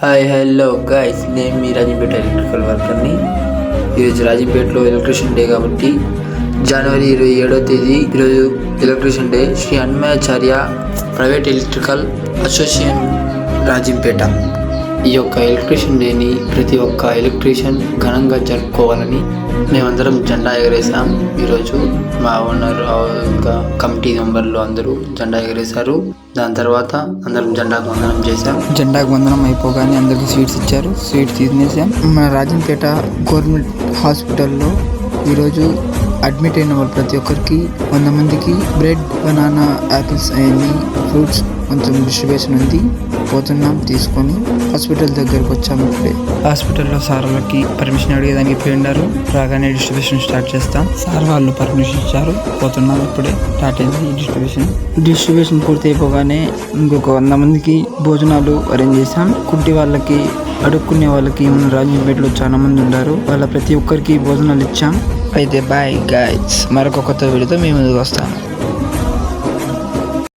Hi hello guys, నేను మీ Rajampet electrical వర్కర్ని. ఈరోజు రాజంపేటలో electrician day కాబట్టి జనవరి 27వ తేదీ ఈరోజు electrician day. Shri Annamacharya private electrical association Rajampet. ఈ యొక్క ఎలక్ట్రిషియన్ డేని ప్రతి ఒక్క ఎలక్ట్రీషియన్ ఘనంగా జరుపుకోవాలని మేమందరం జెండా ఎగరేసాం. ఈరోజు మా ఓనర్ ఇంకా కమిటీ మెంబర్లు అందరూ జెండా ఎగరేశారు. దాని తర్వాత అందరం జెండాకు వందనం చేశాం. జెండాకు వందనం అయిపోగానే అందరికి స్వీట్స్ ఇచ్చారు. స్వీట్స్ తినేసాం. మన రాజంపేట గవర్నమెంట్ హాస్పిటల్లో ఈరోజు అడ్మిట్ అయిన వాళ్ళు ప్రతి ఒక్కరికి 100 మందికి బ్రెడ్, బనానా, యాపిల్స్ అవన్నీ ఫ్రూట్స్ కొంచెం డిస్ట్రిబ్యూషన్ ఉంది. పోతున్నాం తీసుకొని హాస్పిటల్ దగ్గరకు వచ్చాము. ఇప్పుడే హాస్పిటల్లో సార్ వాళ్ళకి పర్మిషన్ అడిగేదానికి పోయి ఉన్నారు. రాగానే డిస్ట్రిబ్యూషన్ స్టార్ట్ చేస్తాం. సార్ వాళ్ళు పర్మిషన్ ఇచ్చారు. పోతున్నాం. ఇప్పుడే స్టార్ట్ అయింది డిస్ట్రిబ్యూషన్ పూర్తి అయిపోగానే ఇంకొక 100 మందికి భోజనాలు అరేంజ్ చేశాం. కుంటి వాళ్ళకి, అడుక్కునే వాళ్ళకి మన రాజంపేటలో చాలా మంది ఉన్నారు. వాళ్ళ ప్రతి ఒక్కరికి భోజనాలు ఇచ్చాం. అయితే బాయ్ గైస్, మరొక కొత్త వీడియోతో మేము ముందుకు వస్తాము.